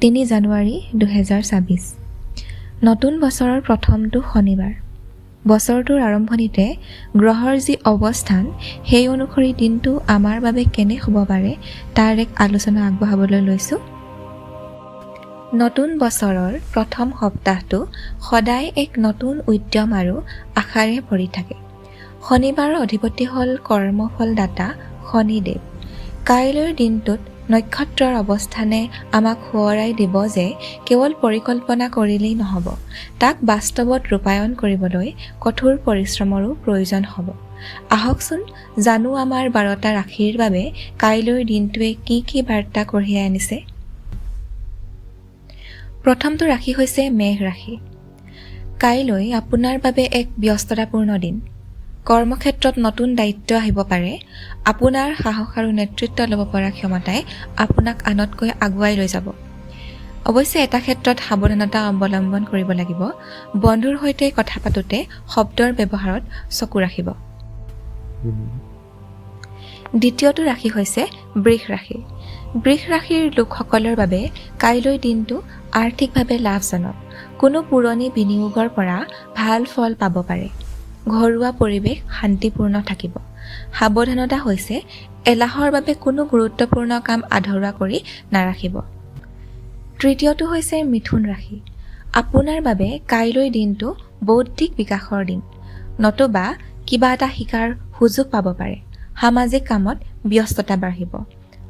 3 জানুৱাৰী 2024 নতুন বছৰৰ প্ৰথমটো শনিবাৰ। বছৰটোৰ আৰম্ভণিতে গ্ৰহৰ যি অৱস্থান সেই অনুসৰি দিনটো আমাৰ বাবে কেনে হ'ব পাৰে তাৰ এক আলোচনা আগবঢ়াবলৈ লৈছোঁ। নতুন বছৰৰ প্ৰথম সপ্তাহটো সদায় এক নতুন উদ্যম আৰু আশাৰে ভৰি থাকে। শনিবাৰৰ অধিপতি হ'ল কৰ্মফলদাতা শনিদেৱ। কাইলৈৰ দিনটোত নক্ষত্ৰৰ অৱস্থানে আমাক সোঁৱৰাই দিব যে কেৱল পৰিকল্পনা কৰিলেই নহ'ব, তাক বাস্তৱত ৰূপায়ণ কৰিবলৈ কঠোৰ পৰিশ্ৰমৰো প্ৰয়োজন হ'ব। আহকচোন জানো আমাৰ 12টা ৰাশিৰ বাবে কাইলৈৰ দিনটোৱে কি কি বাৰ্তা কঢ়িয়াই আনিছে। প্ৰথমটো ৰাশি হৈছে মেষ ৰাশি। কাইলৈ আপোনাৰ বাবে এক ব্যস্ততাপূৰ্ণ দিন। কৰ্মক্ষেত্ৰত নতুন দায়িত্ব আহিব পাৰে। আপোনাৰ সাহস আৰু নেতৃত্ব ল'ব পৰা ক্ষমতাই আপোনাক আনতকৈ আগুৱাই লৈ যাব। অৱশ্যে এটা ক্ষেত্ৰত সাৱধানতা অৱলম্বন কৰিব লাগিব। বন্ধুৰ সৈতে কথা পাতোঁতে শব্দৰ ব্যৱহাৰত চকু ৰাখিব। দ্বিতীয়টো ৰাশি হৈছে বৃষ ৰাশি। বৃষ ৰাশিৰ লোকসকলৰ বাবে কাইলৈ দিনটো আৰ্থিকভাৱে লাভজনক। কোনো পুৰণি বিনিয়োগৰ পৰা ভাল ফল পাব পাৰে। ঘৰুৱা পৰিৱেশ শান্তিপূৰ্ণ থাকিব। সাৱধানতা হৈছে এলাহৰ বাবে কোনো গুৰুত্বপূৰ্ণ কাম আধৰুৱা কৰি নাৰাখিব। তৃতীয়টো হৈছে মিথুন ৰাশি। আপোনাৰ বাবে কাইলৈ দিনটো বৌদ্ধিক বিকাশৰ দিন, নতুবা কিবা এটা শিকাৰ সুযোগ পাব পাৰে। সামাজিক কামত ব্যস্ততা বাঢ়িব।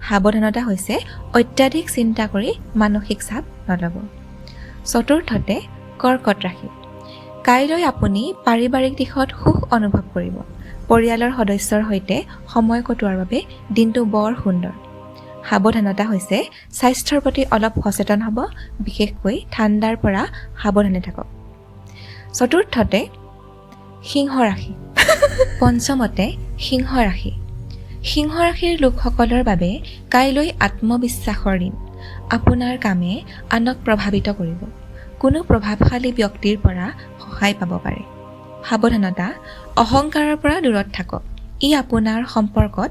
সাৱধানতা হৈছে অত্যাধিক চিন্তা কৰি মানসিক চাপ নল'ব। চতুৰ্থতে কৰ্কট ৰাশি। কাইলৈ আপুনি পাৰিবাৰিক দিশত সুখ অনুভৱ কৰিব। পৰিয়ালৰ সদস্যৰ সৈতে সময় কটোৱাৰ বাবে দিনটো বৰ সুন্দৰ। সাৱধানতা হৈছে স্বাস্থ্যৰ প্ৰতি অলপ সচেতন হ'ব, বিশেষকৈ ঠাণ্ডাৰ পৰা সাৱধানে থাকক। চতুৰ্থতে সিংহ ৰাশি। পঞ্চমতে সিংহ ৰাশি। সিংহ ৰাশিৰ লোকসকলৰ বাবে কাইলৈ আত্মবিশ্বাসৰ দিন। আপোনাৰ কামে আনক প্ৰভাৱিত কৰিব। কোনো প্ৰভাৱশালী ব্যক্তিৰ পৰা সহায় পাব পাৰে। সাৱধানতা অহংকাৰৰ পৰা দূৰত থাকক, ই আপোনাৰ সম্পৰ্কত।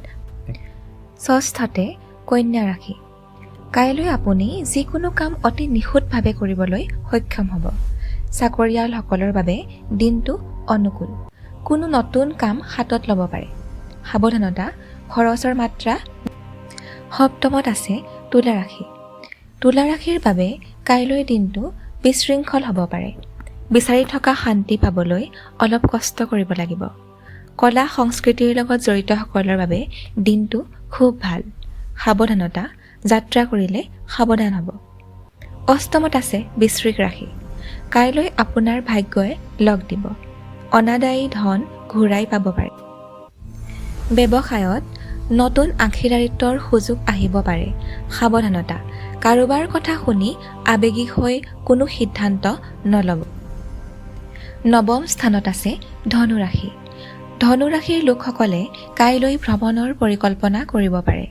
ষষ্ঠতে কন্যা ৰাশি। কাইলৈ আপুনি যিকোনো কাম অতি নিখুঁতভাৱে কৰিবলৈ সক্ষম হ'ব। চাকৰিয়ালসকলৰ বাবে দিনটো অনুকূল। কোনো নতুন কাম হাতত ল'ব পাৰে। সাৱধানতা খৰচৰ মাত্ৰা। সপ্তমত আছে তুলা ৰাশি। তুলা ৰাশিৰ বাবে কাইলৈ দিনটো বিশৃংখল হ'ব পাৰে। বিচাৰি থকা শান্তি পাবলৈ অলপ কষ্ট কৰিব লাগিব। কলা সংস্কৃতিৰ লগত জড়িতসকলৰ বাবে দিনটো খুব ভাল। সাৱধানতা যাত্ৰা কৰিলে সাৱধান হ'ব। অষ্টমত আছে বৃশ্চিক ৰাশি। কাইলৈ আপোনাৰ ভাগ্যই লগ দিব। অনাদায়ী ধন ঘূৰাই পাব পাৰে। ব্যৱসায়ত নতুন অংশীদাৰিত্বৰ সুযোগ আহিব পাৰে। সাৱধানতা কাৰোবাৰ কথা শুনি আৱেগিক হৈ কোনো সিদ্ধান্ত নল'ব। নৱম স্থানত আছে ধনু ৰাশি। ধনু ৰাশিৰ লোকসকলে কাইলৈ ভ্ৰমণৰ পৰিকল্পনা কৰিব পাৰে।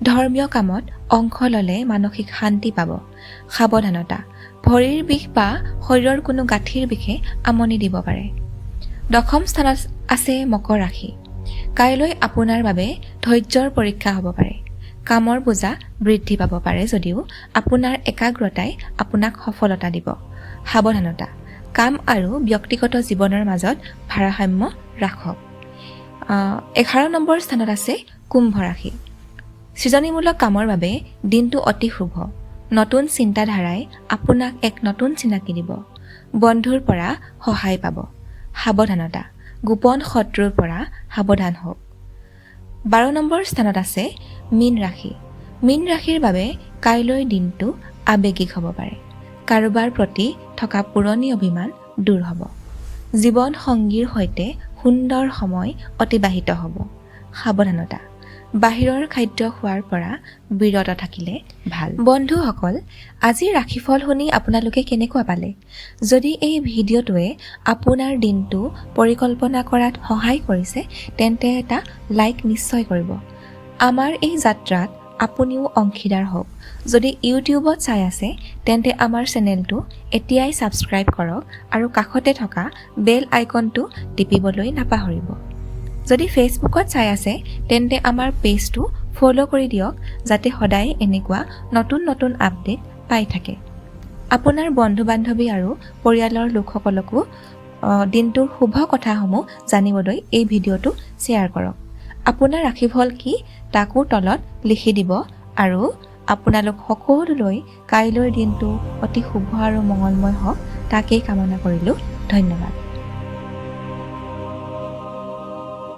ধৰ্মীয় কামত অংশ ল'লে মানসিক শান্তি পাব। সাৱধানতা ভৰিৰ বিষ বা শৰীৰৰ কোনো গাঁঠিৰ বিষে আমনি দিব পাৰে। দশম স্থানত আছে মকৰ ৰাশি। কাইলৈ আপোনাৰ বাবে ধৈৰ্যৰ পৰীক্ষা হ'ব পাৰে। কামৰ বোজা বৃদ্ধি পাব পাৰে যদিও আপোনাৰ একাগ্ৰতাই আপোনাক সফলতা দিব। সাৱধানতা কাম আৰু ব্যক্তিগত জীৱনৰ মাজত ভাৰসাম্য ৰাখক। 11 নম্বৰ স্থানত আছে কুম্ভ ৰাশি। সৃজনীমূলক কামৰ বাবে দিনটো অতি শুভ। নতুন চিন্তাধাৰাই আপোনাক এক নতুন চিনাকি দিব। বন্ধুৰ পৰা সহায় পাব। সাৱধানতা গোপন শত্ৰুৰ পৰা সাৱধান হওক। 12 নম্বৰ স্থানত আছে মীন ৰাশি। মীন ৰাশিৰ বাবে কাইলৈ দিনটো আৱেগিক হ'ব পাৰে। কাৰোবাৰ প্ৰতি থকা পুৰণি অভিমান দূৰ হ'ব। জীৱন সংগীৰ সৈতে সুন্দৰ সময় অতিবাহিত হ'ব। সাৱধানতা বাহিৰৰ খাদ্য খোৱাৰ পৰা বিৰত থাকিলে ভাল। বন্ধুসকল, আজিৰ ৰাশিফল শুনি আপোনালোকে কেনেকুৱা পালে? যদি এই ভিডিঅ'টোৱে আপোনাৰ দিনটো পৰিকল্পনা কৰাত সহায় কৰিছে তেন্তে এটা লাইক নিশ্চয় কৰিব। আমাৰ এই যাত্ৰাত আপুনিও অংশীদাৰ হওক। যদি ইউটিউবত চাই আছে তেন্তে আমাৰ চেনেলটো এতিয়াই ছাবস্ক্ৰাইব কৰক আৰু কাষতে থকা বেল আইকনটো টিপিবলৈ নাপাহৰিব। যদি ফেচবুকত চাই আছে তেন্তে আমাৰ পেজটো ফ'ল' কৰি দিয়ক যাতে সদায় এনেকুৱা নতুন নতুন আপডেট পাই থাকে। আপোনাৰ বন্ধু-বান্ধৱী আৰু পৰিয়ালৰ লোকসকলকো দিনটোৰ শুভ কথাসমূহ জানিবলৈ এই ভিডিঅ'টো শ্বেয়াৰ কৰক। আপোনাৰ ৰাশিফল কি তাকো তলত লিখি দিব আৰু আপোনালোক সকলোলৈ কাইলৈৰ দিনটো অতি শুভ আৰু মংগলময় হওক তাকেই কামনা কৰিলোঁ। ধন্যবাদ।